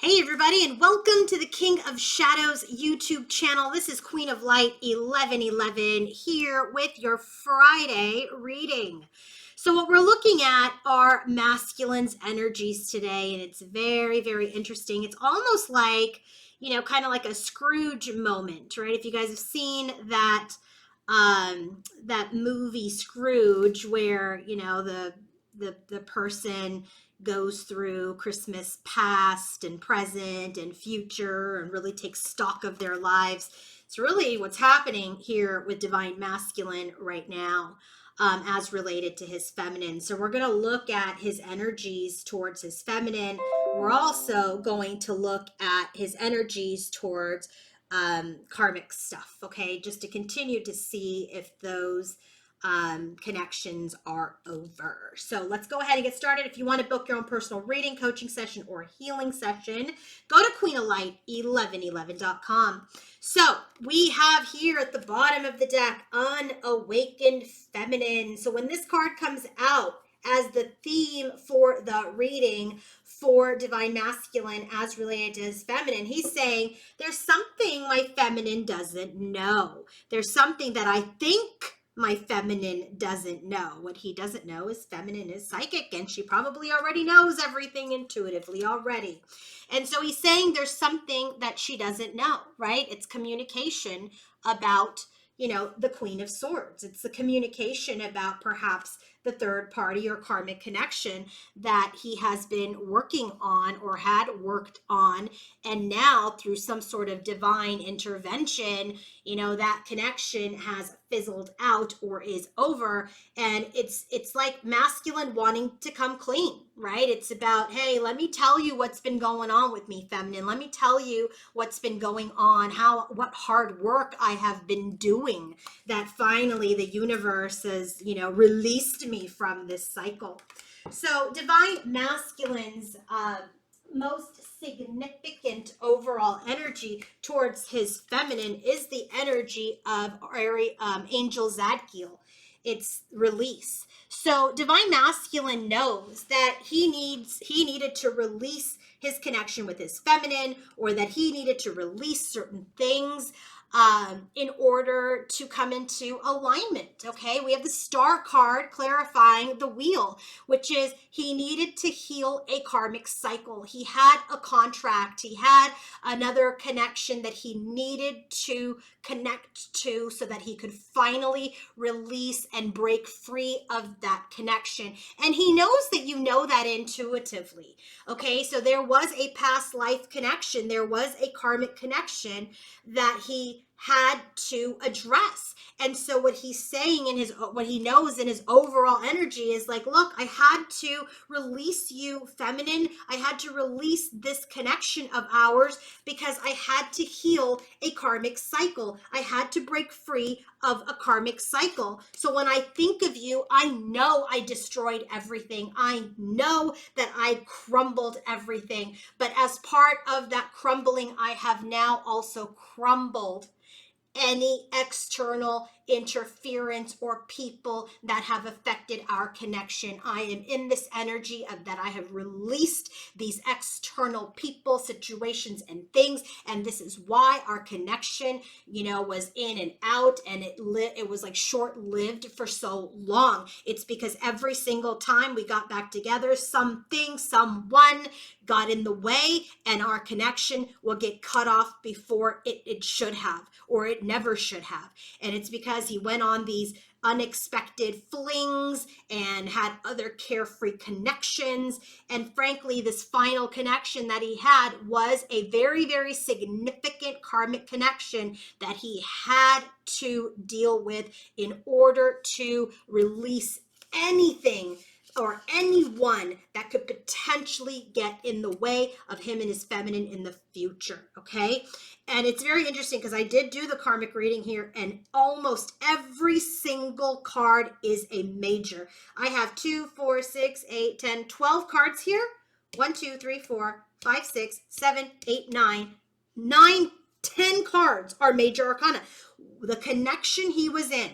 Hey everybody, and welcome to the King of Shadows YouTube channel. This is Queen of Light 1111 here with your Friday reading. So what we're looking at are masculine's energies today, and it's very, very interesting. It's almost like, kind of like a Scrooge moment, right? If you guys have seen that movie Scrooge, where the person goes through Christmas past and present and future and really takes stock of their lives. It's really what's happening here with Divine Masculine right now, as related to his feminine. So we're going to look at his energies towards his feminine. We're also going to look at his energies towards karmic stuff, okay? Just to continue to see if those connections are over. So let's go ahead and get started. If you want to book your own personal reading, coaching session, or healing session, go to queenoflight1111.com. So we have here at the bottom of the deck, Unawakened Feminine. So when this card comes out as the theme for the reading for Divine Masculine as related to his feminine, he's saying there's something my feminine doesn't know. There's something that I think my feminine doesn't know. What he doesn't know is feminine is psychic, and she probably already knows everything intuitively already. And so he's saying there's something that she doesn't know, right? It's communication about, the Queen of Swords. It's the communication about perhaps the third party or karmic connection that he has been working on or had worked on. And now through some sort of divine intervention, that connection has fizzled out or is over. And it's like masculine wanting to come clean, right? It's about, hey, let me tell you what's been going on with me, feminine. Let me tell you what's been going on, what hard work I have been doing, that finally the universe has, released me from this cycle. So Divine Masculine's most significant overall energy towards his feminine is the energy of Angel Zadkiel. It's release. So Divine Masculine knows that he needed to release his connection with his feminine, or that he needed to release certain things in order to come into alignment. Okay, we have the Star card clarifying the wheel, which is he needed to heal a karmic cycle. He had a contract, he had another connection that he needed to connect to so that he could finally release and break free of that connection. And he knows that you know that intuitively. Okay, so there was a past life connection, there was a karmic connection that he had to address. And so what he's saying what he knows in his overall energy is like, look, I had to release you, feminine. I had to release this connection of ours because I had to heal a karmic cycle. I had to break free of a karmic cycle. So when I think of you, I know I destroyed everything. I know that I crumbled everything. But as part of that crumbling, I have now also crumbled any external interference or people that have affected our connection. I am in this energy of that I have released these external people, situations, and things, and this is why our connection, was in and out, and it was like short-lived for so long. It's because every single time we got back together, something, someone got in the way, and our connection will get cut off before it should have, or it never should have. And it's because he went on these unexpected flings and had other carefree connections. And frankly, this final connection that he had was a very, very significant karmic connection that he had to deal with in order to release anything or anyone that could potentially get in the way of him and his feminine in the future, okay? And it's very interesting because I did do the karmic reading here, and almost every single card is a major. I have 2, 4, 6, 8, 10, 12 cards here. 1, 2, 3, 4, 5, 6, 7, 8, 9, 10 cards are major arcana. The connection he was in,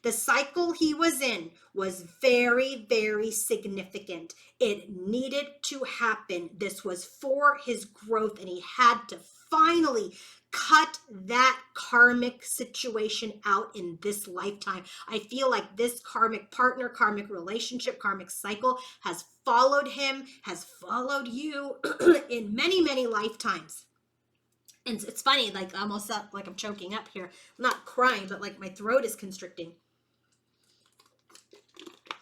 The cycle he was in was very, very significant. It needed to happen. This was for his growth, and he had to finally cut that karmic situation out in this lifetime. I feel like this karmic partner, karmic relationship, karmic cycle has followed him, has followed you in many, many lifetimes. And it's funny, like almost up, like I'm choking up here. I'm not crying, but like my throat is constricting.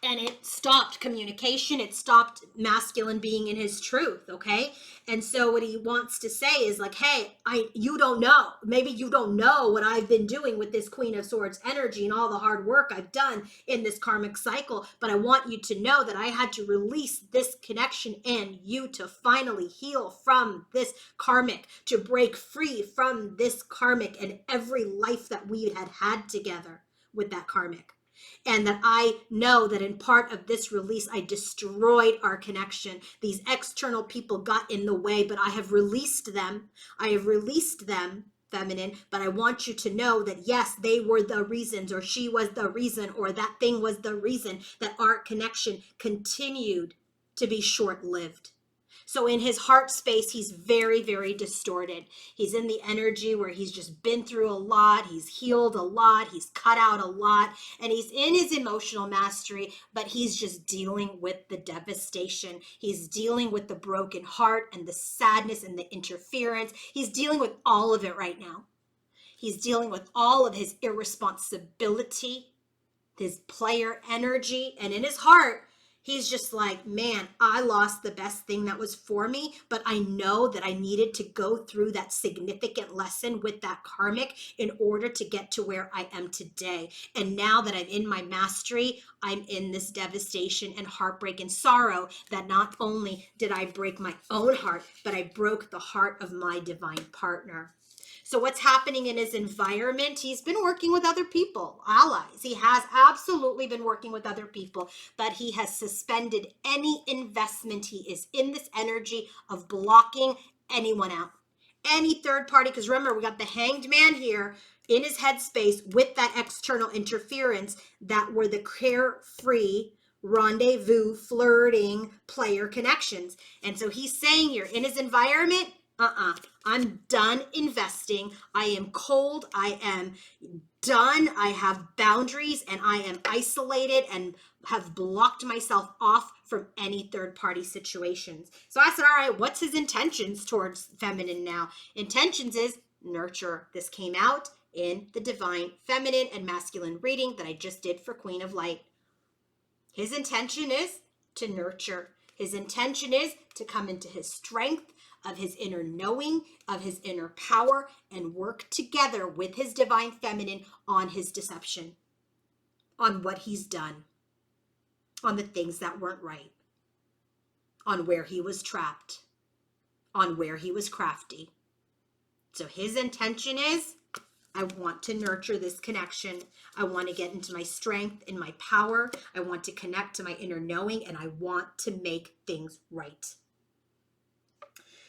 And it stopped communication. It stopped masculine being in his truth, okay? And so what he wants to say is like, hey, you don't know. Maybe you don't know what I've been doing with this Queen of Swords energy and all the hard work I've done in this karmic cycle. But I want you to know that I had to release this connection in you to finally heal from this karmic, to break free from this karmic and every life that we had had together with that karmic. And that I know that in part of this release, I destroyed our connection. These external people got in the way, but I have released them. I have released them, feminine, but I want you to know that yes, they were the reasons, or she was the reason, or that thing was the reason that our connection continued to be short-lived. So in his heart space, he's very, very distorted. He's in the energy where he's just been through a lot. He's healed a lot. He's cut out a lot. And he's in his emotional mastery, but he's just dealing with the devastation. He's dealing with the broken heart and the sadness and the interference. He's dealing with all of it right now. He's dealing with all of his irresponsibility, his player energy, and in his heart, he's just like, man, I lost the best thing that was for me, but I know that I needed to go through that significant lesson with that karmic in order to get to where I am today. And now that I'm in my mastery, I'm in this devastation and heartbreak and sorrow that not only did I break my own heart, but I broke the heart of my divine partner. So what's happening in his environment? He's been working with other people, allies. He has absolutely been working with other people, but he has suspended any investment. He is in this energy of blocking anyone out, any third party. Because remember, we got the Hanged Man here in his headspace with that external interference that were the carefree rendezvous, flirting, player connections. And so he's saying here in his environment, I'm done investing. I am cold. I am done. I have boundaries and I am isolated and have blocked myself off from any third party situations. So I said, all right, what's his intentions towards feminine now? Intentions is nurture. This came out in the divine feminine and masculine reading that I just did for Queen of Light. His intention is to nurture. His intention is to come into his strength of his inner knowing, of his inner power, and work together with his divine feminine on his deception, on what he's done, on the things that weren't right, on where he was trapped, on where he was crafty. So his intention is, I want to nurture this connection. I want to get into my strength and my power. I want to connect to my inner knowing, and I want to make things right.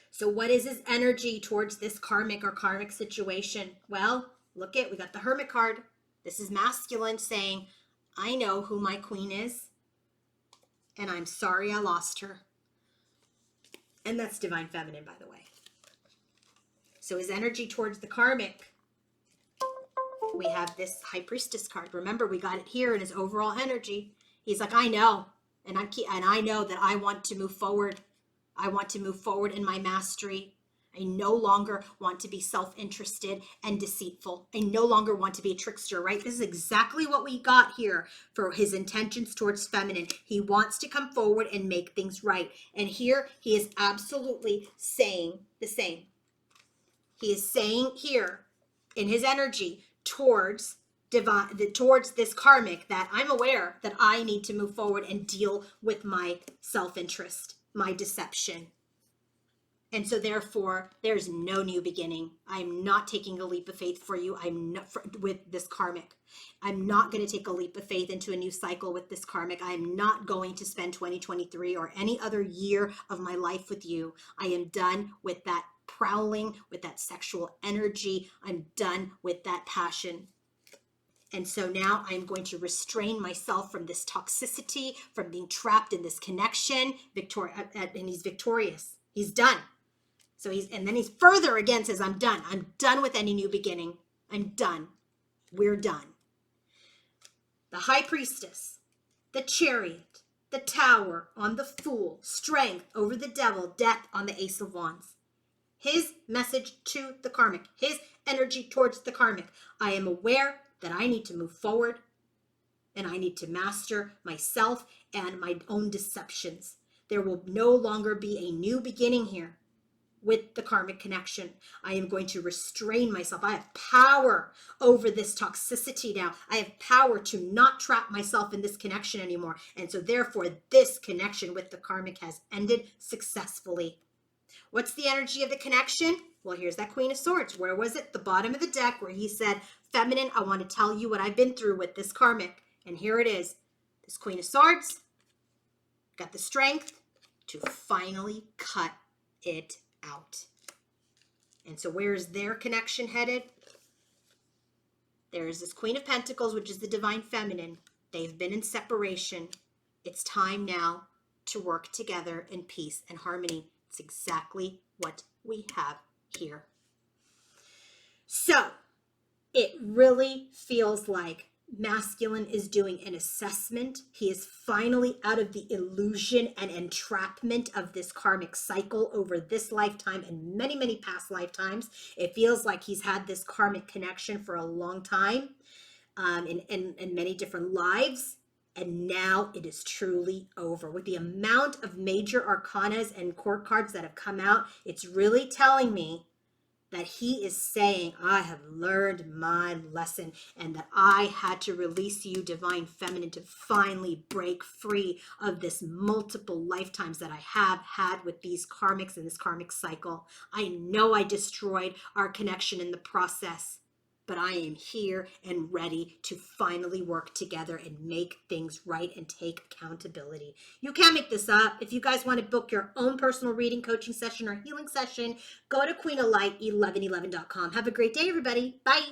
So what is his energy towards this karmic or karmic situation? Well, look we got the Hermit card. This is masculine saying, I know who my queen is, and I'm sorry I lost her. And that's divine feminine, by the way. So his energy towards the karmic, we have this High Priestess card. Remember, we got it here in his overall energy. He's like, I know, and I know that I want to move forward. I want to move forward in my mastery. I no longer want to be self-interested and deceitful. I no longer want to be a trickster, right? This is exactly what we got here for his intentions towards feminine. He wants to come forward and make things right. And here he is absolutely saying the same. He is saying here in his energy towards this karmic that I'm aware that I need to move forward and deal with my self-interest, my deception. And so therefore, there's no new beginning. I'm not taking a leap of faith for you. I'm not with this karmic. I'm not going to take a leap of faith into a new cycle with this karmic. I'm not going to spend 2023 or any other year of my life with you. I am done with that prowling, with that sexual energy. I'm done with that passion. And so now I'm going to restrain myself from this toxicity, from being trapped in this connection. And he's victorious. He's done. And then he's further again says, I'm done. I'm done with any new beginning. I'm done. We're done. The high priestess, the chariot, the tower on the fool, strength over the devil, death on the ace of wands. His message to the karmic, his energy towards the karmic. I am aware that I need to move forward and I need to master myself and my own deceptions. There will no longer be a new beginning here with the karmic connection. I am going to restrain myself. I have power over this toxicity now. I have power to not trap myself in this connection anymore. And so therefore, this connection with the karmic has ended successfully. What's the energy of the connection? Well, here's that Queen of Swords. Where was it? The bottom of the deck where he said, feminine, I want to tell you what I've been through with this karmic. And here it is. This Queen of Swords got the strength to finally cut it out. And so where's their connection headed? There's this Queen of Pentacles, which is the divine feminine. They've been in separation. It's time now to work together in peace and harmony. It's exactly what we have here. So it really feels like masculine is doing an assessment. He is finally out of the illusion and entrapment of this karmic cycle over this lifetime and many, many past lifetimes. It feels like he's had this karmic connection for a long time, in many different lives. And now it is truly over. With the amount of major arcanas and court cards that have come out, it's really telling me that he is saying, I have learned my lesson and that I had to release you, divine feminine, to finally break free of this multiple lifetimes that I have had with these karmics and this karmic cycle. I know I destroyed our connection in the process, but I am here and ready to finally work together and make things right and take accountability. You can't make this up. If you guys want to book your own personal reading, coaching session, or healing session, go to queenoflight1111.com. Have a great day, everybody. Bye.